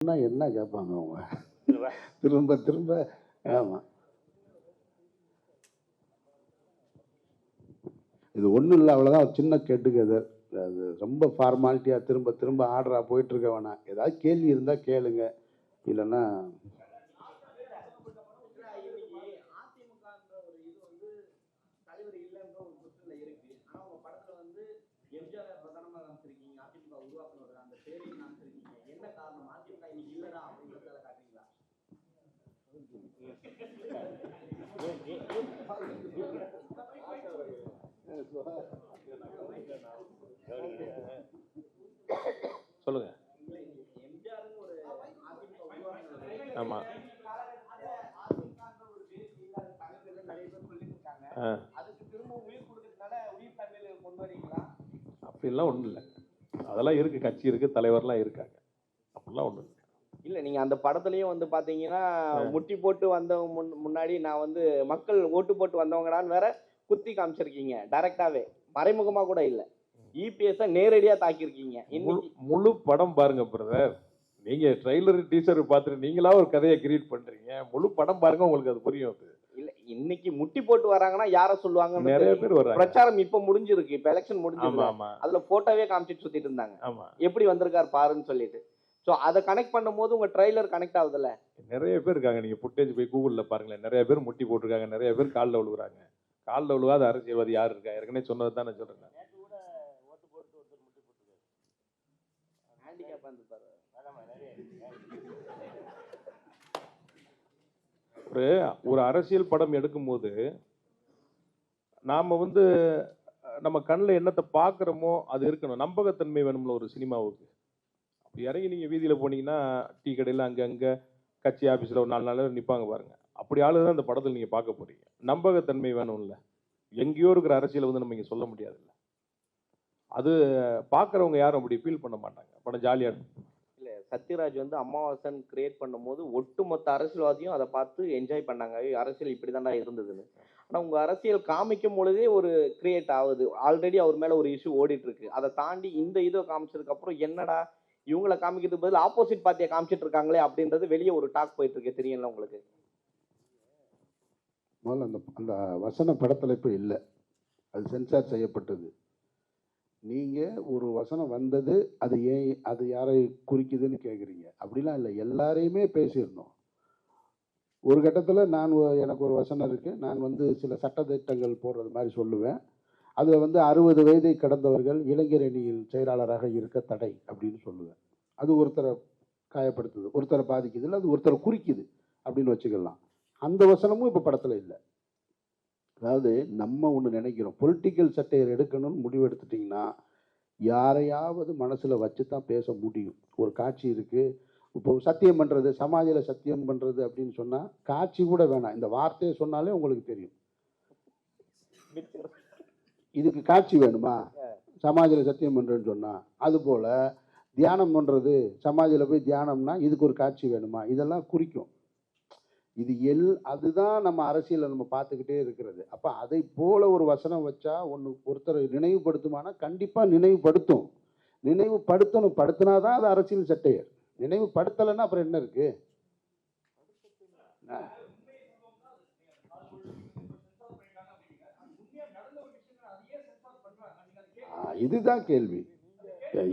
என்ன கேட்பாங்க அவங்க திரும்ப திரும்ப. ஆமாம், இது ஒன்றும் இல்லை, அவ்வளோதான். சின்ன கேட்டுக்கதை, அது ரொம்ப ஃபார்மாலிட்டியாக திரும்ப திரும்ப ஆர்டராக போயிட்டுருக்க வேணாம். ஏதாவது கேள்வி இருந்தால் கேளுங்க, இல்லைன்னா சொல்லுங்க. ஆமா, அப்படிலாம் ஒன்றும் இல்லை. அதெல்லாம் இருக்கு, கட்சி இருக்கு, தலைவர்லாம் இருக்காங்க, அப்படிலாம் ஒன்றும் இல்லை. இல்ல நீங்க அந்த படத்துலயும் வந்து பாத்தீங்கன்னா முட்டி போட்டு வந்தவங்க முன்னாடி நான் வந்து மக்கள் ஓட்டு போட்டு வந்தவங்கடான்னு வேற குத்தி காமிச்சிருக்கீங்க. டைரக்டாவே, மறைமுகமா கூட இல்ல, இபிஎஸ் நேரடியா தாக்கியிருக்கீங்க. முழு படம் பாருங்க பிரதர். நீங்க ட்ரெய்லர் டீசர் பார்த்துட்டு நீங்களா ஒரு கதையை கிரியேட் பண்றீங்க. முழு படம் பாருங்க, உங்களுக்கு அது புரியும். அது இல்ல, இன்னைக்கு முட்டி போட்டு வராங்கன்னா யார சொல்லுவாங்க? நிறைய பேர் வர்றாங்க. பிரச்சாரம் இப்ப முடிஞ்சிருக்கு, இப்ப எலெக்ஷன் முடிஞ்சிருக்கு. ஆமா, அதுல போட்டோவே காமிச்சிட்டு சுத்திட்டு இருந்தாங்க. ஆமா, எப்படி வந்திருக்காரு பாருன்னு சொல்லிட்டு. சோ அதை கனெக்ட் பண்ணும்போது உங்க ட்ரெய்லர் கனெக்ட் ஆகுதுல்ல. நிறைய பேர் இருக்காங்க, நீங்க ஃபுட்டேஜ் போய் கூகுள்ல பாருங்களேன். நிறைய பேர் முட்டி போட்டிருக்காங்க, நிறைய பேர் காலில் விழுகுறாங்க. காலில் விழுவாத அரசியல்வாதி யார் இருக்கா? ஏற்கனவே சொன்னது தான் நான் சொல்றேன். ஒரு அரசியல் படம் எடுக்கும்போது நாம வந்து நம்ம கண்ணில் என்னத்தை பார்க்குறோமோ அது இருக்கணும். நம்பகத்தன்மை வேணும்ல ஒரு சினிமாவுக்கு. அப்படி இறங்கி நீங்கள் வீதியில் போனீங்கன்னா டீ கடையில் அங்கே கட்சி ஆஃபீஸில் ஒரு 4 நாள் நிற்பாங்க பாருங்க. அப்படி ஆளு தான் இந்த படத்தில் நீங்கள் பார்க்க போறீங்க. நம்பகத்தன்மை வேணும்ல. எங்கேயோ இருக்கிற அரசியலை வந்து நம்ம இங்கே சொல்ல முடியாதுல்ல. அது பார்க்குறவங்க யாரும் அப்படி ஃபீல் பண்ண மாட்டாங்க. படம் ஜாலியாக இருக்கும். இல்லை, சத்யராஜ் வந்து அமாவாசன் கிரியேட் பண்ணும்போது ஒட்டுமொத்த அரசியல்வாதியும் அதை பார்த்து என்ஜாய் பண்ணாங்க. அரசியல் இப்படி தாண்டா இருந்ததுன்னு. ஆனால் உங்கள் அரசியல் காமிக்கும் பொழுதே ஒரு கிரியேட் ஆகுது. ஆல்ரெடி அவர் மேலே ஒரு இஷ்யூ ஓடிட்டு இருக்கு. அதை தாண்டி இந்த இதை காமிச்சதுக்கு அப்புறம் என்னடா இவங்களை காமிக்கிறதுக்கு பதில் ஆப்போசிட் பார்ட்டியை காமிச்சிட்டு இருக்காங்களே அப்படின்றது வெளியே ஒரு டாக் போயிட்டு இருக்கு. தெரியல உங்களுக்கு? முதல்ல அந்த வசன படத்தில் இப்போ இல்லை, அது சென்சார் செய்யப்பட்டது. நீங்கள் ஒரு வசனம் வந்தது, அது ஏன் அது யாரை குறிக்குதுன்னு கேட்குறீங்க. அப்படிலாம் இல்லை, எல்லாரையுமே பேசியிருந்தோம். ஒரு கட்டத்தில் எனக்கு ஒரு வசனம் இருக்குது, நான் வந்து சில சட்டத்திட்டங்கள் போடுறது மாதிரி சொல்லுவேன். அதில் வந்து 60 வயதை கடந்தவர்கள் இளைஞர் அணியில் செயலாளராக இருக்க தடை அப்படின்னு சொல்லுவேன். அது ஒருத்தரை காயப்படுத்துது, ஒருத்தரை பாதிக்குது, இல்லை அது ஒருத்தரை குறிக்குது அப்படின்னு வச்சுக்கலாம். அந்த வசனமும் இப்போ படத்தில் இல்லை. அதாவது நம்ம ஒன்று நினைக்கிறோம், பொலிட்டிக்கல் சட்டையர் எடுக்கணும்னு முடிவு எடுத்துட்டிங்கன்னா யாரையாவது மனசில் வச்சு தான் பேச முடியும். ஒரு காட்சி இருக்குது, இப்போ சத்தியம் பண்ணுறது, சமாஜில் சத்தியம் பண்ணுறது அப்படின்னு சொன்னால் காட்சி கூட வேணாம், இந்த வார்த்தையை சொன்னாலே உங்களுக்கு தெரியும். இதுக்கு காட்சி வேணுமா? சமாஜில் சத்தியம் பண்ணுறேன்னு சொன்னால். அதுபோல் தியானம் பண்ணுறது, சமாஜில் போய் தியானம்னா இதுக்கு ஒரு காட்சி வேணுமா? இதெல்லாம் குறிக்கும். இது அதுதான் நம்ம அரசியலை நம்ம பார்த்துக்கிட்டே இருக்கிறது. அப்போ அதை போல ஒரு வசனம் வச்சா ஒருத்தரை நினைவுபடுத்துமானா கண்டிப்பாக நினைவுபடுத்தும். நினைவுபடுத்தணும், படுத்தினாதான் அது அரசியல் சட்டையர். நினைவுபடுத்தலைன்னா அப்புறம் என்ன இருக்கு? இதுதான் கேள்வி,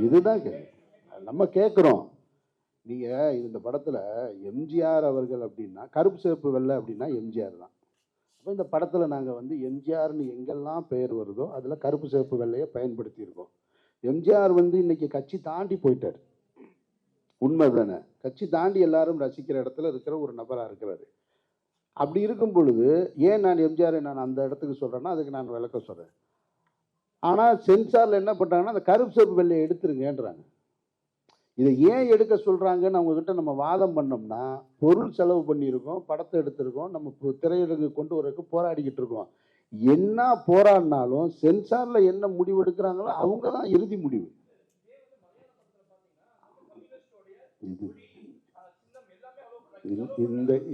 இதுதான் கேள்வி நம்ம கேட்குறோம். நீங்கள் இந்த படத்தில் எம்ஜிஆர் அவர்கள் அப்படின்னா கருப்பு சிவப்பு வெள்ளை அப்படின்னா எம்ஜிஆர் தான். அப்போ இந்த படத்தில் நாங்கள் வந்து எம்ஜிஆர்னு எங்கெல்லாம் பெயர் வருதோ அதில் கருப்பு சிவப்பு வெள்ளையை பயன்படுத்தியிருக்கோம். எம்ஜிஆர் வந்து இன்னைக்கு கட்சி தாண்டி போயிட்டார், உண்மை தானே? கட்சி தாண்டி எல்லாரும் ரசிக்கிற இடத்துல இருக்கிற ஒரு நபராக இருக்கிறாரு. அப்படி இருக்கும் பொழுது ஏன் நான் எம்ஜிஆரை அந்த இடத்துக்கு சொல்கிறேன்னா அதுக்கு நான் விளக்கம் சொல்கிறேன். ஆனால் சென்சாரில் என்ன பண்ணுறாங்கன்னா அந்த கருப்பு சிவப்பு வெள்ளையை எடுத்துருங்கன்றாங்க. இதை ஏன் எடுக்க சொல்கிறாங்கன்னு அவங்கக்கிட்ட நம்ம வாதம் பண்ணோம்னா, பொருள் செலவு பண்ணியிருக்கோம், படத்தை எடுத்திருக்கோம், நம்ம திரையுலகு கொண்டு வரக்கு போராடிக்கிட்டு இருக்கோம். என்ன போராடினாலும் சென்சாரில் என்ன முடிவு எடுக்கிறாங்களோ அவங்க தான் இறுதி முடிவு.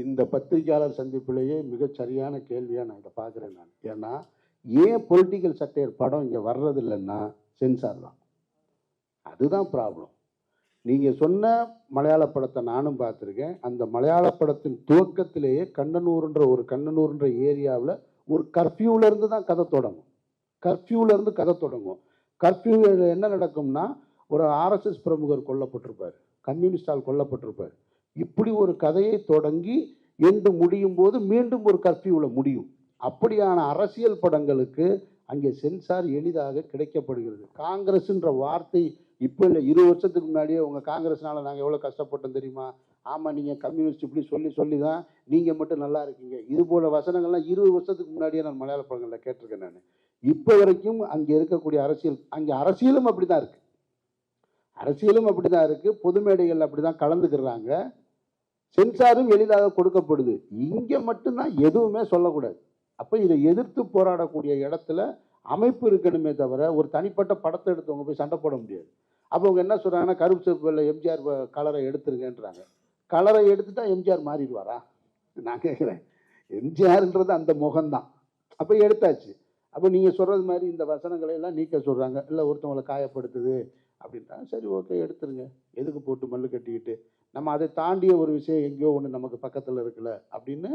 இந்த பத்திரிகையாளர் சந்திப்பிலேயே மிகச் சரியான கேள்வியாக நான் இதை பார்க்குறேன். ஏன்னா ஏன் பொலிட்டிக்கல் சட்டையர் படம் இங்கே வர்றது இல்லைன்னா சென்சார் தான். அதுதான் ப்ராப்ளம். நீங்கள் சொன்ன மலையாள படத்தை நானும் பார்த்துருக்கேன். அந்த மலையாள படத்தின் துவக்கத்திலேயே கண்ணனூர்ன்ற ஏரியாவில் ஒரு கர்ஃப்யூலேருந்து தான் கதை தொடங்கும். கர்ஃப்யூலேருந்து கதை தொடங்கும். கர்ஃப்யூவில் என்ன நடக்கும்னா, ஒரு ஆர்எஸ்எஸ் பிரமுகர் கொல்லப்பட்டிருப்பார், கம்யூனிஸ்டால் கொல்லப்பட்டிருப்பார். இப்படி ஒரு கதையை தொடங்கி எண்டு முடியும் போது மீண்டும் ஒரு கர்ஃப்யூவில் முடியும். அப்படியான அரசியல் படங்களுக்கு அங்கே சென்சார் எளிதாக கிடைக்கப்படுகிறது. காங்கிரஸ்ன்ற வார்த்தை இப்போ இல்லை, 20 வருஷத்துக்கு முன்னாடியே உங்கள் காங்கிரஸ்னால நாங்கள் எவ்வளோ கஷ்டப்பட்டோம் தெரியுமா? ஆமாம், நீங்கள் கம்யூனிஸ்ட் இப்படி சொல்லி தான் நீங்கள் மட்டும் நல்லா இருக்கீங்க. இது போல வசனங்கள்லாம் 20 வருஷத்துக்கு முன்னாடியே நான் மலையாள படங்களில் கேட்டிருக்கேன். நான் இப்போ வரைக்கும் அங்கே இருக்கக்கூடிய அங்கே அரசியலும் அப்படி தான் இருக்குது. அரசியலும் அப்படி தான் இருக்குது. பொது மேடைகள் அப்படி தான் கலந்துக்கிறாங்க. சென்சாரும் எளிதாக கொடுக்கப்படுது. இங்கே மட்டும்தான் எதுவுமே சொல்லக்கூடாது. அப்போ இதை எதிர்த்து போராடக்கூடிய இடத்துல அமைப்பு இருக்கணுமே தவிர ஒரு தனிப்பட்ட படத்தை எடுத்தவங்க போய் சண்டை போட முடியாது. அப்போ அவங்க என்ன சொல்கிறாங்கன்னா, கருப்பு சிவப்பு வெள்ளை எம்ஜிஆர் கலரை எடுத்துருங்கன்றாங்க. கலரை எடுத்துட்டா எம்ஜிஆர் மாறிடுவாரா? நான் கேட்குறேன். எம்ஜிஆர்ன்றது அந்த முகம்தான். அப்போ எடுத்தாச்சு. அப்போ நீங்கள் சொல்கிறது மாதிரி இந்த வசனங்களை எல்லாம் நீக்க சொல்கிறாங்க. இல்லை ஒருத்தவங்களை காயப்படுத்துது அப்படின்ட்டா, சரி ஓகே எடுத்துருங்க. எதுக்கு போட்டு மல்லு கட்டிக்கிட்டு நம்ம அதை தாண்டிய ஒரு விஷயம் எங்கேயோ ஒன்று நமக்கு பக்கத்தில் இருக்குல்ல அப்படின்னு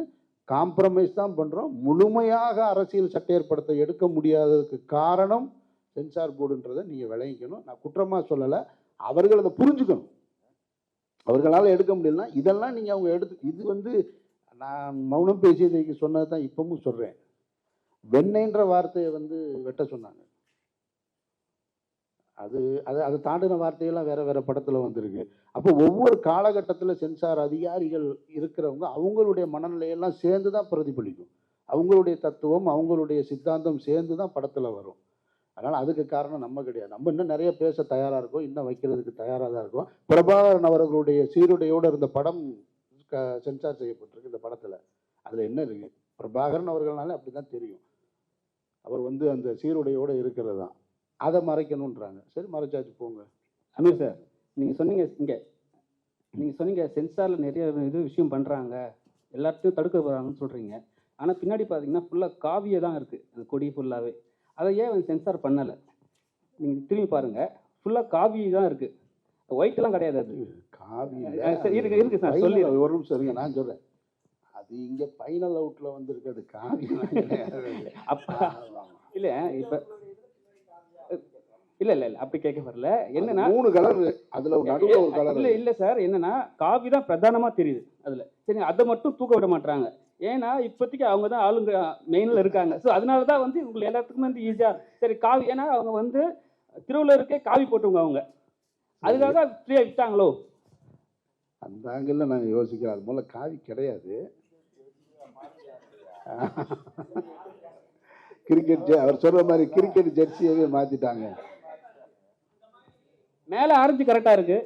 காம்ப்ரமைஸ் தான் பண்ணுறோம். முழுமையாக அரசியல் சட்டையற்படத்தை எடுக்க முடியாததுக்கு காரணம் சென்சார் போர்டுன்றதை நீங்கள் விளங்கிக்கணும். நான் குற்றமாக சொல்லலை, அவர்கள் அதை புரிஞ்சுக்கணும். அவர்களால் எடுக்க முடியலன்னா இதெல்லாம் நீங்கள் அவங்க இது நான் மௌனம் பேசியதைக்கு சொன்னது தான் இப்பவும் சொல்கிறேன். வெண்ணெய்ன்ற வார்த்தையை வெட்ட சொன்னாங்க. அதை தாண்டின வார்த்தையெல்லாம் வேற படத்தில் வந்திருக்கு. அப்போ ஒவ்வொரு காலகட்டத்தில் சென்சார் அதிகாரிகள் இருக்கிறவங்க அவங்களுடைய மனநிலையெல்லாம் சேர்ந்து தான் பிரதிபலிக்கும். அவங்களுடைய தத்துவம் அவங்களுடைய சித்தாந்தம் சேர்ந்து தான் படத்தில் வரும். அதனால் அதுக்கு காரணம் நம்ம கிடையாது. நம்ம இன்னும் நிறைய பேச தயாராக இருக்கோம், இன்னும் வைக்கிறதுக்கு தயாராக தான் இருக்கோம். பிரபாகரன் அவர்களுடைய சீருடையோடு இருந்த படம் சென்சார் செய்யப்பட்டிருக்கு இந்த படத்தில். அதில் என்ன இருக்குது? பிரபாகரன் அவர்கள்னாலே அப்படி தான் தெரியும். அவர் அந்த சீருடையோடு இருக்கிறது தான். அதை மறைக்கணுன்றாங்க. சரி, மறைச்சாச்சு போங்க. அமீர் சார், நீங்கள் சொன்னீங்க சென்சாரில் நிறைய விஷயம் பண்ணுறாங்க, எல்லாத்தையும் தடுக்க போகிறாங்கன்னு சொல்கிறீங்க. ஆனால் பின்னாடி பார்த்தீங்கன்னா ஃபுல்லாக காவியே தான் இருக்குது, அந்த கொடி ஃபுல்லாகவே. அதை ஏன் சென்சார் பண்ணலை? நீங்கள் திரும்பி பாருங்கள், ஃபுல்லாக காவி தான் இருக்குது, ஒயிட்லாம் கிடையாது. அது காவி இருக்கு சார். சொல்லி ஒரு நிமிஷம் இருங்க, நான் சொல்கிறேன். அது இங்கே ஃபைனல் அவுட்டில் இருக்கிறது காவி. அப்போ இல்லை, இப்போ இல்ல அப்படி கேட்க வரல. என்னன்னா 3 கலர், அதுல நடுவுல ஒரு கலர். இல்ல சார், என்னன்னா காவி தான் பிரதானமா தெரியுது அதுல. சரி, அதை மட்டும் தூக்க விட மாட்டாங்க. ஏன்னா இப்போதைக்கு அவங்க தான் ஆளுங்க மெயின்ல இருக்காங்க. ஸோ அதனாலதான் உங்களுக்கு எல்லாத்துக்குமே ஈஸியா சரி காவி. ஏன்னா அவங்க திருவள்ளுவருக்கே காவி போட்டுங்க அவங்க, அதுக்காக ஃப்ரீயா விட்டாங்களோ அந்த ஆங்கிள் நாங்கள் யோசிக்கிறோம். அது மூலம் காவி கிடையாது. கிரிக்கெட் அவர் சொல்ற மாதிரி கிரிக்கெட் ஜெர்சியவே மாத்திட்டாங்க. மேல ஆரஞ்சு கரெக்டா இருக்கு.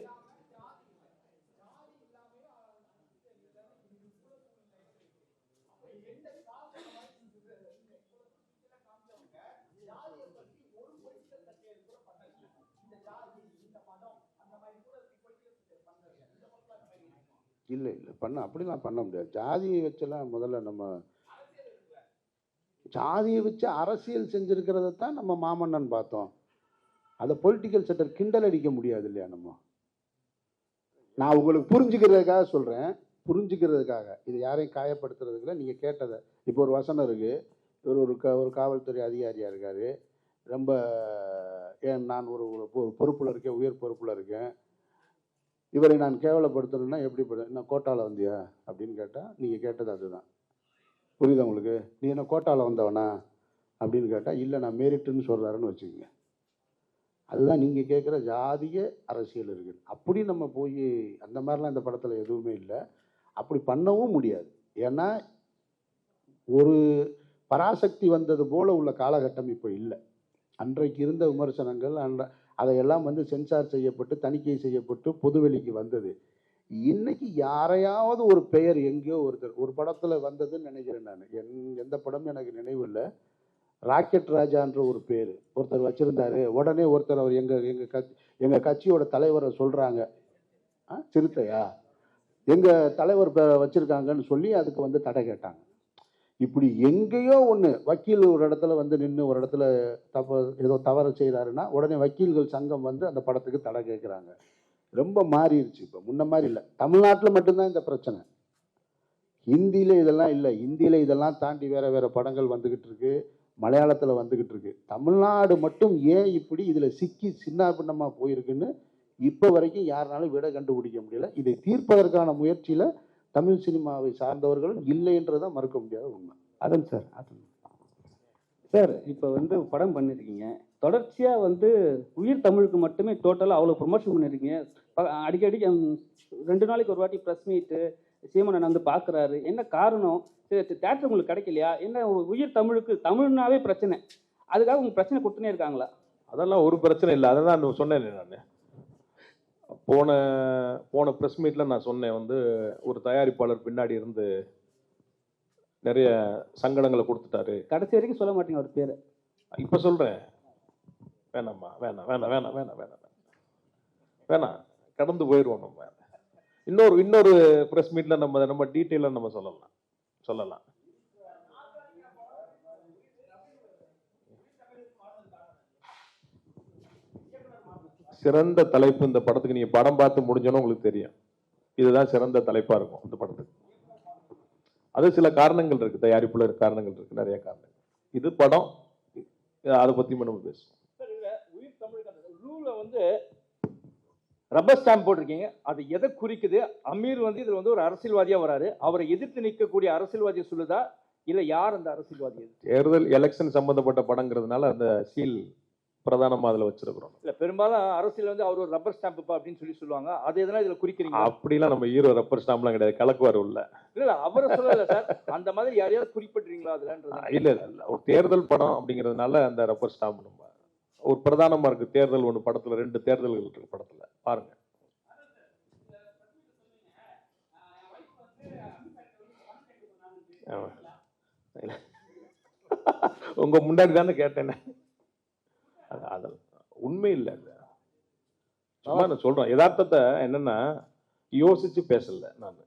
இல்லை அப்படிலாம் பண்ண முடியாது. ஜாதியை வச்செல்லாம் முதல்ல நம்ம ஜாதியை வச்சு அரசியல் செஞ்சிருக்கிறத தான் நம்ம மாமன்னன் பார்த்தோம். அதை பொலிட்டிக்கல் செட்டர் கிண்டல் அடிக்க முடியாது இல்லையா? நான் உங்களுக்கு புரிஞ்சுக்கிறதுக்காக சொல்கிறேன், புரிஞ்சுக்கிறதுக்காக. இது யாரையும் காயப்படுத்துறதுக்குள்ள. நீங்கள் கேட்டதை இப்போ ஒரு வசனம் இருக்குது. இவர் ஒரு காவல்துறை அதிகாரியாக இருக்கார். ரொம்ப நான் ஒரு பொறுப்பில் இருக்கேன், உயர் பொறுப்பில் இருக்கேன், இவரை நான் கேவலப்படுத்தணும்னா எப்படி நான் கோட்டாவில் வந்தியா அப்படின்னு கேட்டால் நீங்கள் கேட்டது அதுதான். புரியுதா உங்களுக்கு? நீ என்ன கோட்டாவில் வந்தவனா அப்படின்னு கேட்டால் இல்லை நான் மேரிட்டுன்னு சொல்கிறாருன்னு வச்சுக்கோங்க. அதுதான் நீங்கள் கேட்குற ஜாதிய அரசியல் இருக்குது. அப்படி நம்ம போய் அந்த மாதிரிலாம் இந்த படத்தில் எதுவுமே இல்லை. அப்படி பண்ணவும் முடியாது. ஏன்னா ஒரு பராசக்தி வந்தது போல் உள்ள காலகட்டம் இப்போ இல்லை. அன்றைக்கு இருந்த விமர்சனங்கள் அதையெல்லாம் சென்சார் செய்யப்பட்டு தணிக்கை செய்யப்பட்டு பொதுவெளிக்கு வந்தது. இன்னைக்கு யாரையாவது ஒரு பெயர் எங்கேயோ ஒரு படத்தில் வந்ததுன்னு நினைக்கிறேன். நான் எந்த படம் எனக்கு நினைவு இல்லை. ராக்கெட் ராஜான்ற ஒரு பேர் ஒருத்தர் வச்சிருந்தாரு. உடனே ஒருத்தர் அவர் எங்க கட்சியோட தலைவரை சொல்றாங்க, சிறுத்தையா எங்கள் தலைவர் வச்சுருக்காங்கன்னு சொல்லி அதுக்கு தடை கேட்டாங்க. இப்படி எங்கேயோ ஒன்று வக்கீல் ஒரு இடத்துல நின்று ஒரு இடத்துல ஏதோ தவறு செய்கிறாருன்னா உடனே வக்கீல்கள் சங்கம் அந்த படத்துக்கு தடை கேட்குறாங்க. ரொம்ப மாறிடுச்சு. இப்போ முன்ன மாதிரி இல்லை. தமிழ்நாட்டில் மட்டும்தான் இந்த பிரச்சனை. ஹிந்தியில் இதெல்லாம் இல்லை. ஹிந்தியில் இதெல்லாம் தாண்டி வேற வேற படங்கள் வந்துக்கிட்டு இருக்கு, மலையாளத்தில் வந்துக்கிட்டு இருக்கு. தமிழ்நாடு மட்டும் ஏன் இப்படி இதில் சிக்கி சின்ன பின்னமாக போயிருக்குன்னு இப்போ வரைக்கும் யாருனாலும் விட கண்டுபிடிக்க முடியல. இதை தீர்ப்பதற்கான முயற்சியில் தமிழ் சினிமாவை சார்ந்தவர்களும் இல்லைன்றதான் மறுக்க முடியாத உண்மை. அதன் சார் சார் இப்போ வந்து படம் பண்ணியிருக்கீங்க, தொடர்ச்சியாக வந்து உயிர் தமிழுக்கு மட்டுமே டோட்டலாக அவ்வளோ ப்ரொமோஷன் பண்ணியிருக்கீங்க. அடிக்கடி 2 நாளைக்கு ஒரு வாட்டி ப்ரெஸ் மீட்டு சீமானன் வந்து பார்க்குறாரு. என்ன காரணம்? தேட்டர் உங்களுக்கு கிடைக்கலையா? என்ன உயிர் தமிழுக்கு தமிழ்னாவே பிரச்சனை, அதுக்காக உங்களுக்கு பிரச்சனை கொடுத்துனே இருக்காங்களா? அதெல்லாம் ஒரு பிரச்சனை இல்லை. அதை தான் சொன்னேன். நான் போன ப்ரெஸ் மீட்டில் நான் சொன்னேன் வந்து ஒரு தயாரிப்பாளர் பின்னாடி இருந்து நிறைய சங்கடங்களை கொடுத்துட்டாரு. கடைசி வரைக்கும் சொல்ல மாட்டீங்க ஒரு பேர். இப்போ சொல்கிறேன். வேணாம்மா, வேணாம் வேணாம் வேணாம் வேணாம் வேணாம் வேணாம் கடந்து போயிடுவோம். நம்ம இன்னொரு ப்ரெஸ் மீட்டில் நம்ம டீட்டெயிலாக நம்ம சொல்லலாம். சிறந்த தலைப்பு இந்த படத்துக்கு நீங்க படம் பார்த்து முடிஞ்சோன்னு உங்களுக்கு தெரியும். இதுதான் சிறந்த தலைப்பா இருக்கும் இந்த படத்துக்கு. அது சில காரணங்கள் இருக்கு, தயாரிப்புல காரணங்கள் இருக்கு, நிறைய காரணங்கள். இது படம், அதை பத்தி நம்ம பேசுவோம். உயிர் தமிழுக்கு ரூல வந்து ரப்பர் ஸ்டாம்ப் போட்டிருக்கீங்க. அது எதை குறிக்குது? அமீர் வந்து இதுல வந்து ஒரு அரசியல்வாதியா வராரு, அவரை எதிர்த்து நிற்கக்கூடிய அரசியல்வாதியை சொல்லுதா, இல்ல யார் அந்த அரசியல்வாதி? தேர்தல் எலெக்ஷன் சம்பந்தப்பட்ட படங்கிறதுனால அந்த சீல் பிரதானமா அதுல வச்சிருக்கிறோம். இல்ல பெரும்பாலும் அரசியல் வந்து அவர் ஒரு ரப்பர் ஸ்டாம்ப் அப்படின்னு சொல்லுவாங்க. அது எதனா இதுல குறிக்கிறீங்க? அப்படிலாம் நம்ம ஹீரோ ரப்பர் ஸ்டாம்ப்லாம் கிடையாது, கலக்குவார் உள்ள. இல்ல அவரை சொல்லல சார், அந்த மாதிரி யாரையாவது குறிப்பிடுறீங்களா அதுலன்றது? இல்ல ஒரு தேர்தல் படம் அப்படிங்கிறதுனால அந்த ரப்பர் ஸ்டாம்ப் நம்ம ஒரு பிரதானமா இருக்கு. தேர்தல் ஒன்று படத்துல 2 தேர்தல்கள் இருக்கு படத்துல, பாருங்க. உங்க முன்னாடி தானே கேட்டேன். அது உண்மை இல்லை. சும்மா நான் சொல்றேன் யதார்த்தத்தை. என்னன்னா யோசிச்சு பேசல நான்.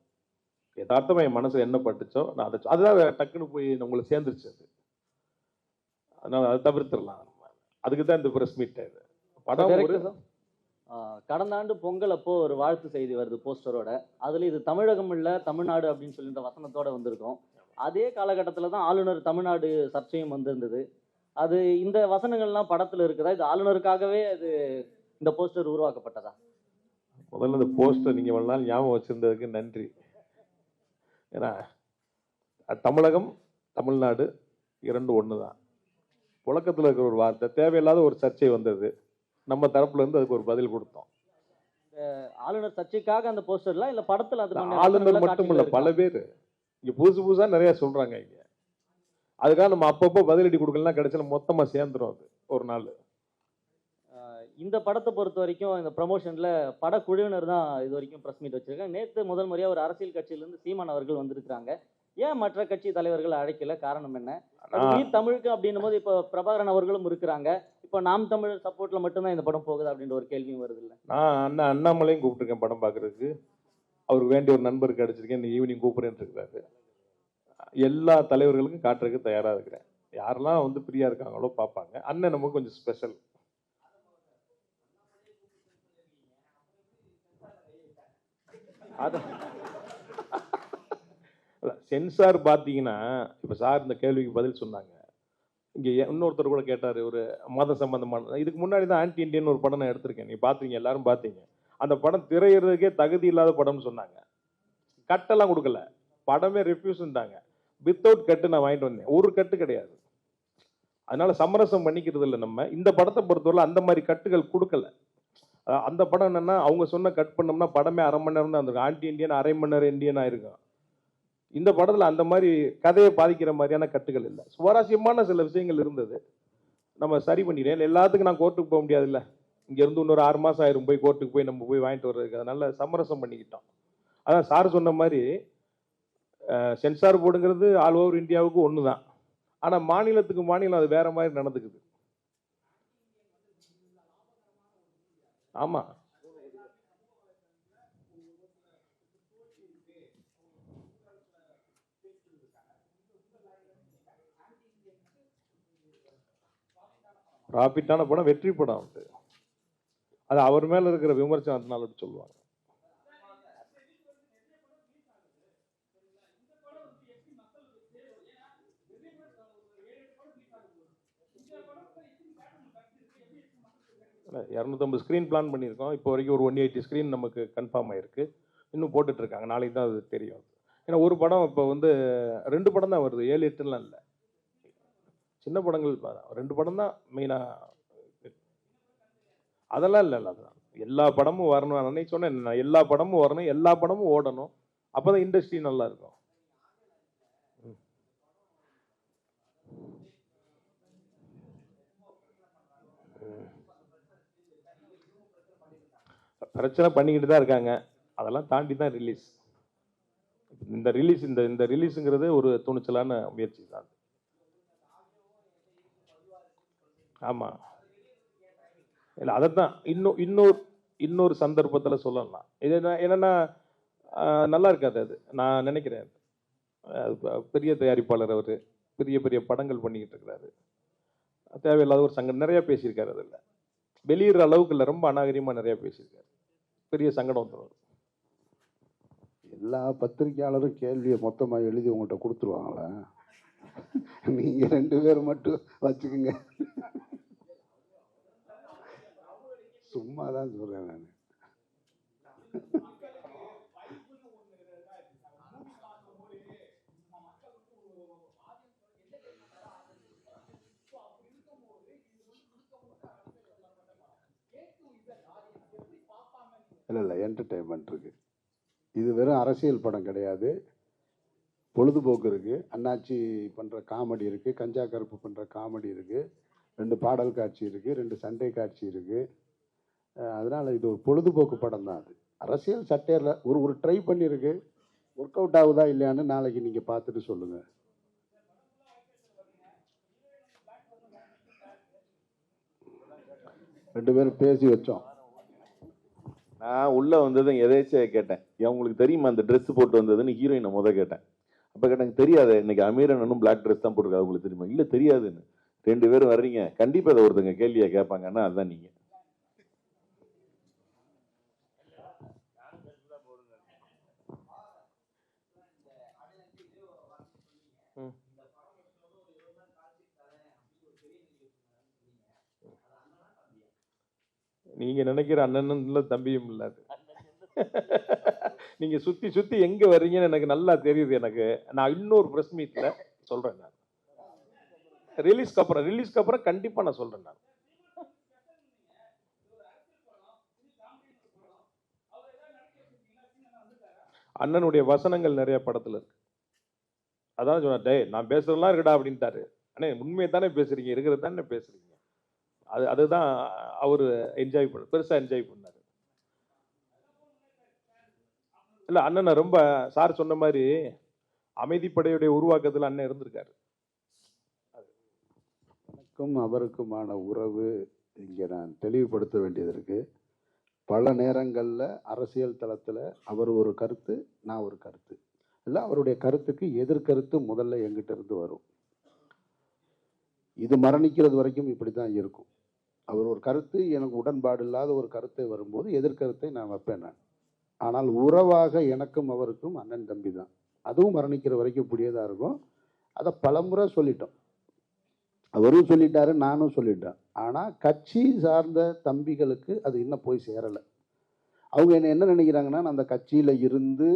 யதார்த்தமா என் மனசுல என்ன பட்டுச்சோ நான் அதை அதுதான் டக்குன்னு போய் உங்களை சேர்ந்துருச்சு. அது அதனால அதை தவிர்த்துடலாம். அதுக்கு தான் இந்த பிரஸ் மீட். படம் கடந்த ஆண்டு பொங்கல் அப்போ ஒரு வாழ்த்து செய்தி வருது போஸ்டரோட. அதுல இது தமிழகம் இல்ல தமிழ்நாடு அப்படின்னு சொல்லி இந்த வசனத்தோட வந்திருக்கும். அதே காலகட்டத்தில் தான் ஆளுநர் தமிழ்நாடு சர்ச்சையும் வந்திருந்தது. அது இந்த வசனங்கள்லாம் படத்துல இருக்குதா? இது ஆளுநருக்காகவே அது இந்த போஸ்டர் உருவாக்கப்பட்டதா? முதல்ல இந்த போஸ்டர் நீங்க இவ்வளவு நாள் ஞாபகம் வச்சிருந்ததுக்கு நன்றி. ஏன்னா தமிழகம் தமிழ்நாடு 2 ஒன்று தான். புழக்கத்தில் இருக்கிற ஒரு வார்த்தை, தேவையில்லாத ஒரு சர்ச்சை வந்தது. நம்ம தரப்புல இருந்து அதுக்கு ஒரு பதில் கொடுத்தோம். ஆளுநர் சர்ச்சைக்காக அந்த போஸ்டர்லாம் இல்ல படத்துல அது ஆளுநர் மட்டும் இல்ல, பல பேர் இங்க புதுசா நிறைய சொல்றாங்க. இங்க அதுக்காக நம்ம அப்பப்போ பதிலடி கொடுக்கலாம், கிடைச்சல மொத்தமா சேர்ந்துரும். அது ஒரு நாள். இந்த படத்தை பொறுத்த வரைக்கும் இந்த ப்ரமோஷன்ல படக்குழுவினர் தான் இது வரைக்கும் பிரஸ் மீட் வச்சிருக்காங்க. நேற்று முதல் முறையா ஒரு அரசியல் கட்சியிலிருந்து சீமான் அவர்கள் வந்திருக்கிறாங்க. ஏன் மற்ற கட்சி தலைவர்கள் அழைக்கல? காரணம் என்ன? உயிர் தமிழுக்கு அப்படின்னும் போது இப்போ பிரபாகரன் அவர்களும் இருக்கிறாங்க. இப்போ நாம் தமிழ் சப்போர்ட்ல மட்டும்தான் இந்த படம் போகுது அப்படின்ற ஒரு கேள்வியும் வருது இல்லை? நான் அண்ணாமலையும் கூப்பிட்டுருக்கேன் படம் பார்க்கறதுக்கு. அவருக்கு வேண்டிய ஒரு நண்பருக்கு கிடைச்சிருக்கேன், இந்த ஈவினிங் கூப்பிடுறேன்னு இருக்கிறாரு. எல்லா தலைவர்களுக்கும் காட்டுறதுக்கு தயாரா இருக்கிறேன். யாரெல்லாம் வந்து ஃப்ரீயா இருக்காங்களோ பார்ப்பாங்க. அண்ணன் நமக்கு கொஞ்சம் ஸ்பெஷல். சென்சார் பார்த்தீங்கன்னா இப்போ சார் இந்த கேள்விக்கு பதில் சொன்னாங்க. இங்கே இன்னொருத்தர் கூட கேட்டார், ஒரு மத சம்பந்தமான. இதுக்கு முன்னாடி தான் ஆன்டி இண்டியன் ஒரு படம் நான் எடுத்திருக்கேன், நீ பார்த்தீங்க, எல்லாரும் பார்த்தீங்க. அந்த படம் திரையிறதுக்கே தகுதி இல்லாத படம்னு சொன்னாங்க. கட்டெல்லாம் கொடுக்கல, படமே ரெஃப்யூஸ்ன்றாங்க. வித்தவுட் கட்டு நான் வாங்கிட்டு வந்தேன், ஒரு கட்டு கிடையாது. அதனால சமரசம் பண்ணிக்கிறது இல்லை நம்ம. இந்த படத்தை பொறுத்தவரை அந்த மாதிரி கட்டுகள் கொடுக்கல. அந்த படம் என்னன்னா, அவங்க சொன்ன கட் பண்ணோம்னா படமே 1/2 மணி நேரம் தான் இருந்திருக்கும். ஆன்டி இண்டியன் 1/2 மணி நேரம் இந்தியன் ஆயிருக்கும். இந்த படத்துல அந்த மாதிரி கதையை பாதிக்கிற மாதிரியான கட்டுகள் இல்லை. சுவாரஸ்யமான சில விஷயங்கள் இருந்தது, நம்ம சரி பண்ணிடுறேன். எல்லாத்துக்கும் நான் கோர்ட்டுக்கு போக முடியாது இல்லை. இங்க இருந்து இன்னொரு 6 மாசம் ஆயிரும் போய் கோர்ட்டுக்கு போய் நம்ம போய் வாங்கிட்டு வர்றதுக்கு. அதனால சமரசம் பண்ணிக்கிட்டோம். அதான் சார் சொன்ன மாதிரி சென்சார் போர்டுங்கிறது ஆல் ஓவர் இந்தியாவுக்கு ஒன்று தான். ஆனா மாநிலத்துக்கு மாநிலம் அது வேற மாதிரி நடந்துக்குது. ஆமா, ப்ராஃபிட்டான படம், வெற்றி படம். அது அவர் மேல இருக்கிற விமர்சனத்தினால அப்படி சொல்லுவாங்க. இல்ல, 250 ஸ்க்ரீன் பிளான் பண்ணியிருக்கோம். இப்போ வரைக்கும் ஒரு 180 ஸ்க்ரீன் நமக்கு கன்ஃபார்ம் ஆயிருக்கு. இன்னும் போட்டுட்டு இருக்காங்க. நாளைக்கு தான் அது தெரியும். ஏன்னா ஒரு படம் இப்போ வந்து 2 படம் தான் வருது, 7 8லாம் இல்லை. சின்ன படங்கள் 2 படம் தான் மெயினாக. அதெல்லாம் இல்லை, அதெல்லாம் எல்லா படமும் வரணும். நான் அன்னைக்கு சொன்னேன், நான் எல்லா படமும் வரணும், எல்லா படமும் ஓடணும். அப்போ தான் இண்டஸ்ட்ரி நல்லா இருக்கும். பிரச்சனை பண்ணிக்கிட்டு தான் இருக்காங்க. அதெல்லாம் தாண்டி தான் ரிலீஸ். இந்த ரிலீஸுங்கிறது ஒரு துணிச்சலான முயற்சி தான். ஆமாம், இல்லை அதைத்தான் இன்னொரு சந்தர்ப்பத்தில் சொல்லலாம். இது என்னன்னா நல்லா இருக்காது அது, நான் நினைக்கிறேன். பெரிய தயாரிப்பாளர் அவர், பெரிய பெரிய படங்கள் பண்ணிக்கிட்டு இருக்கிறாரு. தேவையில்லாத ஒரு சங்கம் நிறைய பேசியிருக்காரு. அதில் வெளியிடுற அளவுக்கு இல்லை, ரொம்ப அநாகரிகமாக நிறைய பேசியிருக்காரு. பெரிய சங்கடம் வந்துடும். எல்லா பத்திரிக்கையாளரும் கேள்வியை மொத்தமாக எழுதி உங்கள்கிட்ட கொடுத்துருவாங்களா? நீங்கள் 2 பேர் மட்டும் வச்சுக்கோங்க. சும்மா தான் சொல்கிறேன் நான். இல்லை என்டர்டெயின்மெண்ட் இருக்குது. இது வெறும் அரசியல் படம் கிடையாது, பொழுதுபோக்கு இருக்குது. அண்ணாச்சி பண்ணுற காமெடி இருக்குது, கஞ்சா கருப்பு பண்ணுற காமெடி இருக்குது, 2 பாடல் காட்சி இருக்குது, 2 சண்டை காட்சி இருக்குது. அதனால் இது ஒரு பொழுதுபோக்கு படம் தான். அது அரசியல் சட்டையில் ஒரு ட்ரை பண்ணியிருக்கு. ஒர்க் அவுட் ஆகுதா இல்லையான்னு நாளைக்கு நீங்கள் பார்த்துட்டு சொல்லுங்கள். ரெண்டு பேரும் பேசி வச்சோம். நான் உள்ள வந்ததும் எதேச்சியாக கேட்டேன், உங்களுக்கு தெரியுமா அந்த ட்ரெஸ் போட்டு வந்ததுன்னு ஹீரோயினை கேட்டேன். அப்போ கேட்டாங்க, தெரியாது, இன்னைக்கு அமீரனும் பிளாக் ட்ரெஸ் தான் போட்டிருக்காரு, உங்களுக்கு தெரியுமா? இல்லை தெரியாதுன்னு. 2 பேரும் வர்றீங்க, கண்டிப்பாக அதை ஒருத்தங்க கேள்வியை கேட்பாங்கன்னா அதுதான் நீங்கள். நீங்க நினைக்கிற அண்ணனும் இல்லை, தம்பியும் இல்லை. நீங்க சுத்தி சுத்தி எங்க வர்றீங்கன்னு எனக்கு நல்லா தெரியுது. எனக்கு நான் இன்னொரு பிரஸ் மீட்ல சொல்றேன். நான் ரிலீஸ்க்கு அப்புறம் கண்டிப்பா நான் சொல்றேன். நான் அண்ணனுடைய வசனங்கள் நிறைய படத்துல இருக்கு. அதான் சொன்னேன், டே நான் பேசுறதெல்லாம் இருக்குடா அப்படின்ட்டாரு. அண்ணே உண்மையை தானே பேசுறீங்க, இருக்கிறது தானே பேசுறீங்க. அதுதான் அவரு என்ஜாய் பண்ண, பெருசா என்ஜாய் பண்ணாரு. இல்ல அண்ணனை ரொம்ப சார் சொன்ன மாதிரி அமைதிப்படையுடைய உருவாக்கத்தில் அண்ணன் இருந்திருக்காரு. எனக்கும் அவருக்குமான உறவு இங்கே நான் தெளிவுபடுத்த வேண்டியது இருக்கு. பல நேரங்களில் அரசியல் தளத்தில் அவர் ஒரு கருத்து, நான் ஒரு கருத்து, இல்லை அவருடைய கருத்துக்கு எதிர்கருத்து முதல்ல எங்கிட்ட இருந்து வரும். இது மரணிக்கிறது வரைக்கும் இப்படி தான் இருக்கும். அவர் ஒரு கருத்து, எனக்கு உடன்பாடு இல்லாத ஒரு கருத்தை வரும்போது எதிர்கருத்தை நான் வைப்பேன் நான். ஆனால் உறவாக எனக்கும் அவருக்கும் அண்ணன் தம்பி தான். அதுவும் மரணிக்கிற வரைக்கும் இப்படியேதான் இருக்கும். அதை பலமுறை சொல்லிட்டோம், அவரும் சொல்லிட்டாரு, நானும் சொல்லிட்டேன். ஆனால் கட்சி சார்ந்த தம்பிகளுக்கு அது இன்னும் போய் சேரலை. அவங்க என்ன நினைக்கிறாங்கன்னா, நான் அந்த கட்சியில் இருந்து,